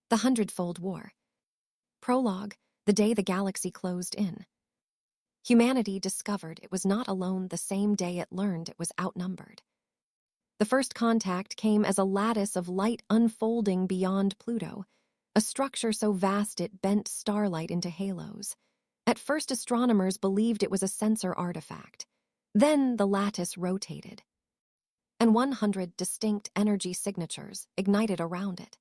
The Hundredfold War. Prologue, the day the galaxy closed in. Humanity discovered it was not alone the same day it learned it was outnumbered. The first contact came as a lattice of light unfolding beyond Pluto, a structure so vast it bent starlight into halos. At first, astronomers believed it was a sensor artifact. Then the lattice rotated, and 100 distinct energy signatures ignited around it.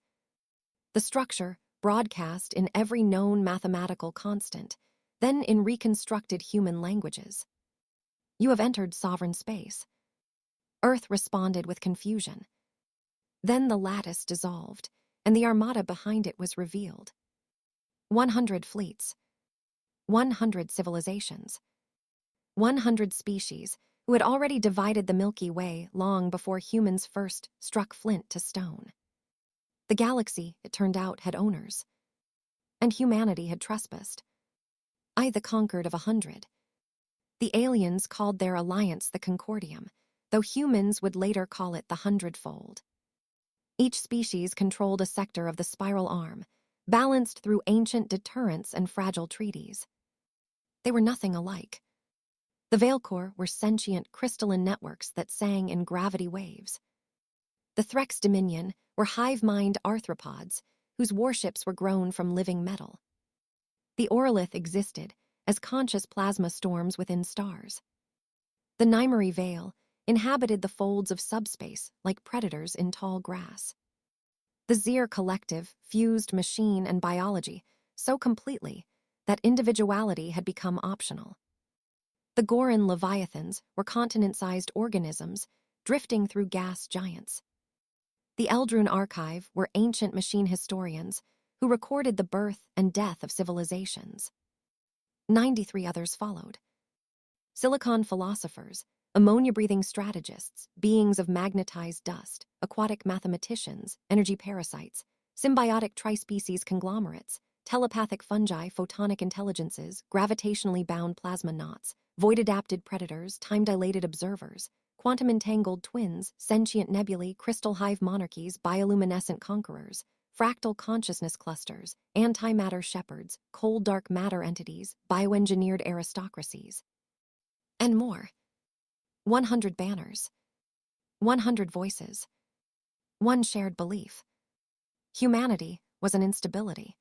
The structure broadcast in every known mathematical constant, then in reconstructed human languages. You have entered sovereign space. Earth responded with confusion. Then the lattice dissolved, and the armada behind it was revealed. 100 fleets, 100 civilizations, 100 species who had already divided the Milky Way long before humans first struck flint to stone. The galaxy, it turned out, had owners, and humanity had trespassed. I, the conquered of 100. The aliens called their alliance the Concordium, though humans would later call it the Hundredfold. Each species controlled a sector of the spiral arm, balanced through ancient deterrents and fragile treaties. They were nothing alike. The Veilcore were sentient crystalline networks that sang in gravity waves. The Threx Dominion were hive-mind arthropods whose warships were grown from living metal. The Orlith existed as conscious plasma storms within stars. The Nymery Veil inhabited the folds of subspace like predators in tall grass. The Zir Collective fused machine and biology so completely that individuality had become optional. The Goran Leviathans were continent-sized organisms drifting through gas giants. The Eldrune Archive were ancient machine historians who recorded the birth and death of civilizations. 93 others followed. Silicon philosophers, ammonia-breathing strategists, beings of magnetized dust, aquatic mathematicians, energy parasites, symbiotic trispecies conglomerates, telepathic fungi, photonic intelligences, gravitationally bound plasma knots, void-adapted predators, time-dilated observers, quantum-entangled twins, sentient nebulae, crystal hive monarchies, bioluminescent conquerors, fractal consciousness clusters, antimatter shepherds, cold dark matter entities, bioengineered aristocracies, and more. 100 banners, 100 voices, one shared belief. Humanity was an instability,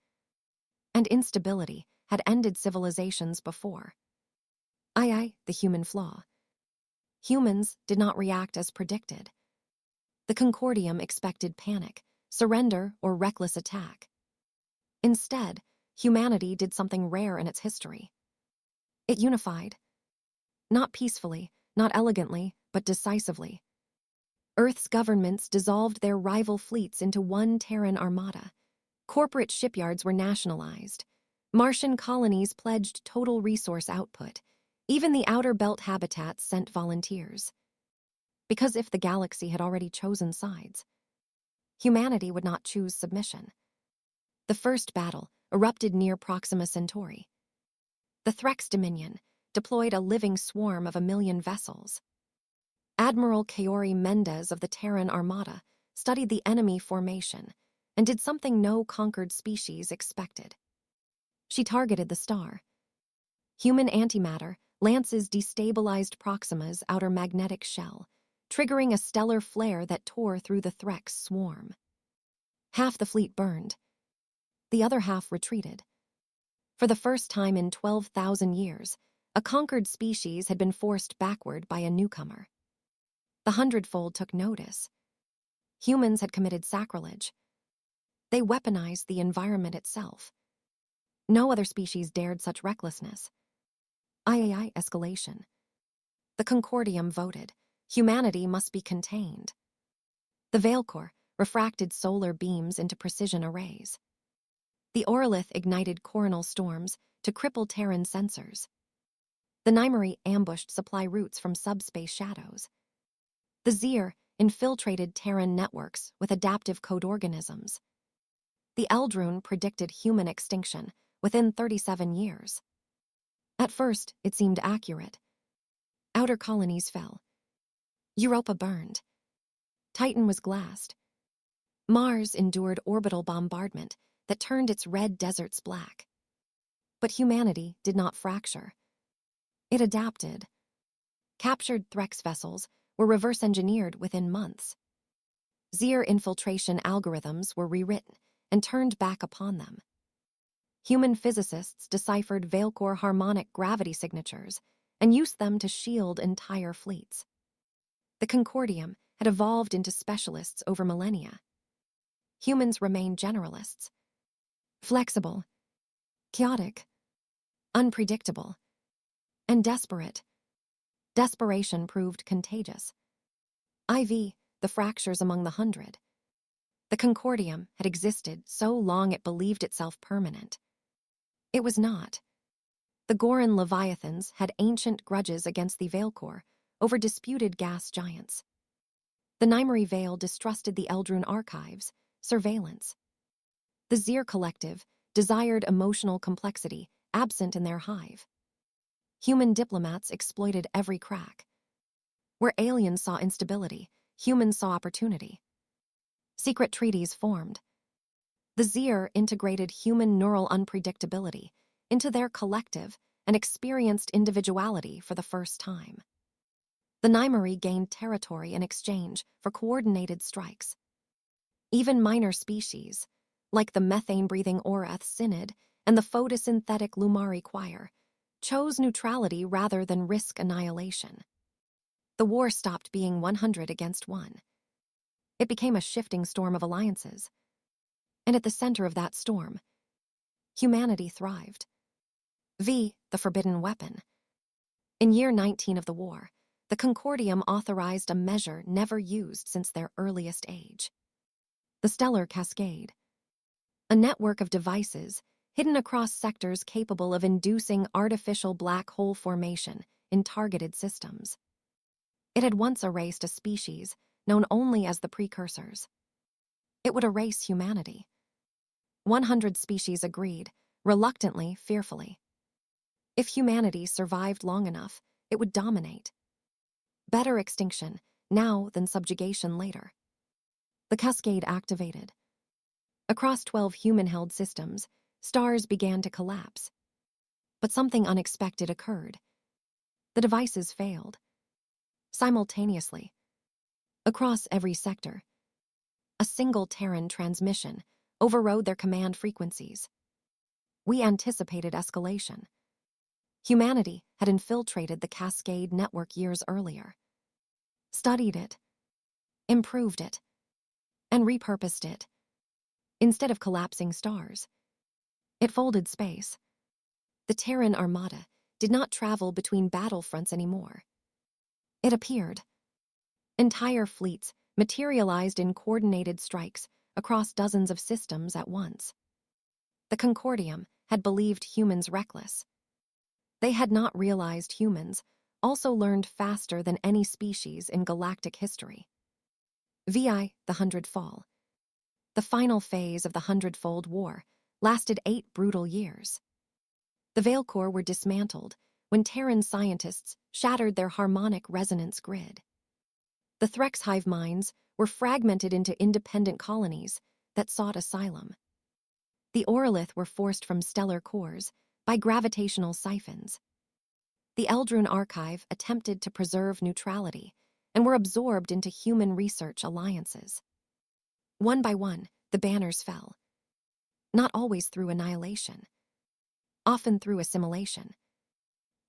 and instability had ended civilizations before. The human flaw. Humans did not react as predicted. The Concordium expected panic, surrender, or reckless attack. Instead, humanity did something rare in its history. It unified. Not peacefully, not elegantly, but decisively. Earth's governments dissolved their rival fleets into one Terran armada. Corporate shipyards were nationalized. Martian colonies pledged total resource output. Even the outer belt habitats sent volunteers. Because if the galaxy had already chosen sides, humanity would not choose submission. The first battle erupted near Proxima Centauri. The Threx Dominion deployed a living swarm of 1,000,000 vessels. Admiral Kaori Mendez of the Terran Armada studied the enemy formation and did something no conquered species expected. She targeted the star. Human antimatter lances destabilized Proxima's outer magnetic shell, triggering a stellar flare that tore through the Threx swarm. Half the fleet burned. The other half retreated. For the first time in 12,000 years, a conquered species had been forced backward by a newcomer. The Hundredfold took notice. Humans had committed sacrilege. They weaponized the environment itself. No other species dared such recklessness. Escalation. The Concordium voted. Humanity must be contained. The Veilcore refracted solar beams into precision arrays. The Orlith ignited coronal storms to cripple Terran sensors. The Nymery ambushed supply routes from subspace shadows. The Zir infiltrated Terran networks with adaptive code organisms. The Eldrune predicted human extinction within 37 years. At first, it seemed accurate. Outer colonies fell. Europa burned. Titan was glassed. Mars endured orbital bombardment that turned its red deserts black. But humanity did not fracture. It adapted. Captured Threx vessels were reverse-engineered within months. Zir infiltration algorithms were rewritten and turned back upon them. Human physicists deciphered Veilcore harmonic gravity signatures and used them to shield entire fleets. The Concordium had evolved into specialists over millennia. Humans remained generalists. Flexible, chaotic, unpredictable, and desperate. Desperation proved contagious. IV, the fractures among the 100. The Concordium had existed so long it believed itself permanent. It was not. The Goran Leviathans had ancient grudges against the Veilcore over disputed gas giants. The Nymery Vale distrusted the Eldrune archives, surveillance. The Zir Collective desired emotional complexity absent in their hive. Human diplomats exploited every crack. Where aliens saw instability, humans saw opportunity. Secret treaties formed. The Zir integrated human neural unpredictability into their collective and experienced individuality for the first time. The Nymery gained territory in exchange for coordinated strikes. Even minor species, like the methane-breathing Orath Synod and the photosynthetic Lumari Choir, chose neutrality rather than risk annihilation. The war stopped being 100 against 1. It became a shifting storm of alliances. And at the center of that storm, humanity thrived. The forbidden weapon. In year 19 of the war, the Concordium authorized a measure never used since their earliest age. The Stellar Cascade. A network of devices hidden across sectors capable of inducing artificial black hole formation in targeted systems. It had once erased a species known only as the Precursors. It would erase humanity. 100 species agreed, reluctantly, fearfully. If humanity survived long enough, it would dominate. Better extinction now than subjugation later. The cascade activated. Across 12 human-held systems, stars began to collapse. But something unexpected occurred. The devices failed. Simultaneously. Across every sector. A single Terran transmission overrode their command frequencies. We anticipated escalation. Humanity had infiltrated the Cascade network years earlier. Studied it. Improved it. And repurposed it. Instead of collapsing stars, it folded space. The Terran Armada did not travel between battlefronts anymore. It appeared. Entire fleets materialized in coordinated strikes across dozens of systems at once. The Concordium had believed humans reckless. They had not realized humans also learned faster than any species in galactic history. VI, the Hundredfall. The final phase of the Hundredfold War lasted 8 brutal years. The Veilcore were dismantled when Terran scientists shattered their harmonic resonance grid. The Threx hive minds were fragmented into independent colonies that sought asylum. The Orlith were forced from stellar cores by gravitational siphons. The Eldrune Archive attempted to preserve neutrality and were absorbed into human research alliances. One by one, the banners fell. Not always through annihilation. Often through assimilation.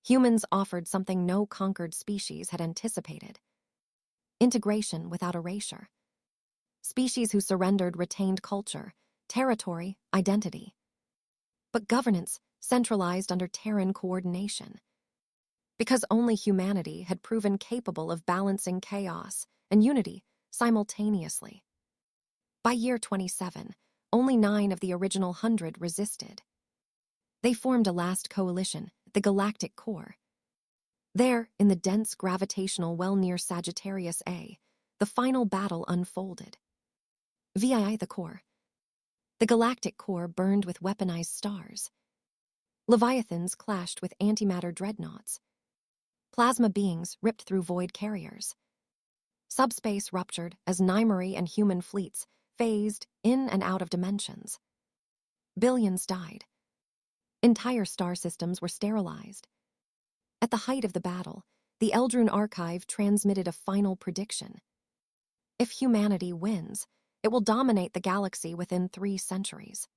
Humans offered something no conquered species had anticipated. Integration without erasure. Species who surrendered retained culture, territory, identity. But governance centralized under Terran coordination. Because only humanity had proven capable of balancing chaos and unity simultaneously. By year 27, only 9 of the original 100 resisted. They formed a last coalition, the Galactic Core. There, in the dense gravitational well near Sagittarius A, the final battle unfolded. VII the Core. The Galactic Core burned with weaponized stars. Leviathans clashed with antimatter dreadnoughts. Plasma beings ripped through void carriers. Subspace ruptured as Nymery and human fleets phased in and out of dimensions. Billions died. Entire star systems were sterilized. At the height of the battle, the Eldrune Archive transmitted a final prediction. If humanity wins, it will dominate the galaxy within 3 centuries.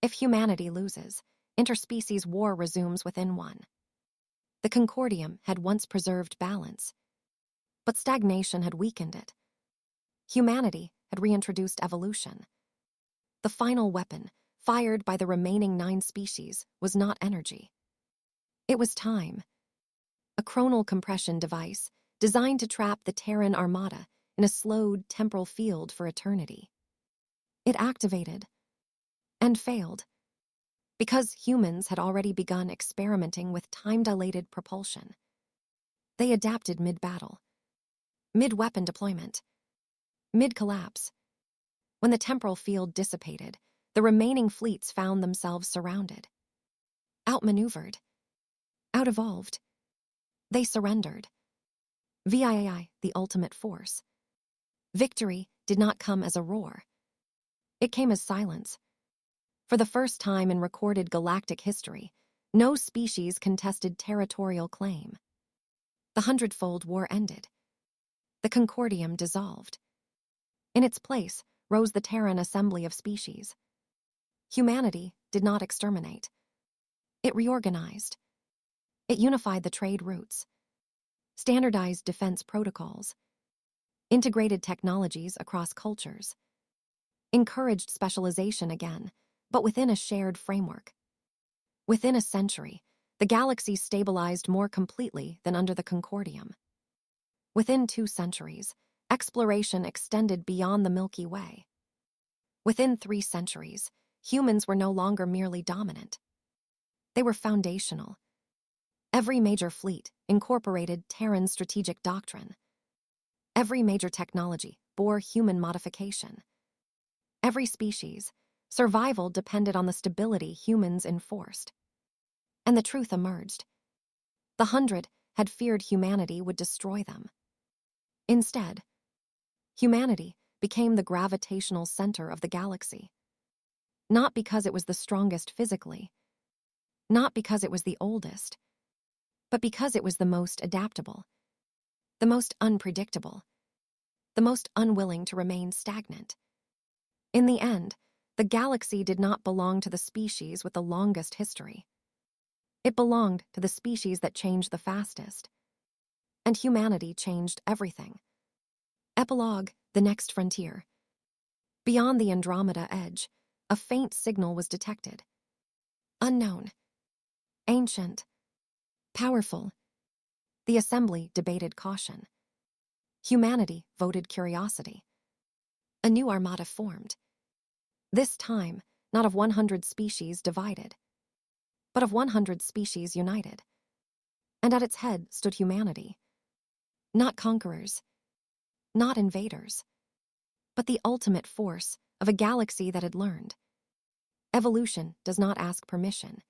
If humanity loses, interspecies war resumes within 1. The Concordium had once preserved balance, but stagnation had weakened it. Humanity had reintroduced evolution. The final weapon, fired by the remaining 9 species, was not energy. It was time. A chronal compression device designed to trap the Terran Armada in a slowed temporal field for eternity. It activated and failed because humans had already begun experimenting with time-dilated propulsion. They adapted mid-battle, mid-weapon deployment, mid-collapse. When the temporal field dissipated, the remaining fleets found themselves surrounded. Outmaneuvered, out-evolved. They surrendered. VIAI, the ultimate force. Victory did not come as a roar. It came as silence. For the first time in recorded galactic history, no species contested territorial claim. The Hundredfold War ended. The Concordium dissolved. In its place rose the Terran Assembly of Species. Humanity did not exterminate. It reorganized. It unified the trade routes, standardized defense protocols, integrated technologies across cultures, encouraged specialization again, but within a shared framework. Within a century, the galaxy stabilized more completely than under the Concordium. Within 2 centuries, exploration extended beyond the Milky Way. Within 3 centuries, humans were no longer merely dominant. They were foundational. Every major fleet incorporated Terran strategic doctrine. Every major technology bore human modification. Every species, survival depended on the stability humans enforced. And the truth emerged. The 100 had feared humanity would destroy them. Instead, humanity became the gravitational center of the galaxy. Not because it was the strongest physically, not because it was the oldest, but because it was the most adaptable, the most unpredictable, the most unwilling to remain stagnant. In the end, the galaxy did not belong to the species with the longest history. It belonged to the species that changed the fastest. And humanity changed everything. Epilogue, the next frontier. Beyond the Andromeda edge, a faint signal was detected. Unknown. Ancient. Powerful. The Assembly debated caution. Humanity voted curiosity. A new armada formed. This time, not of 100 species divided, but of 100 species united. And at its head stood humanity. Not conquerors, not invaders, but the ultimate force of a galaxy that had learned. Evolution does not ask permission.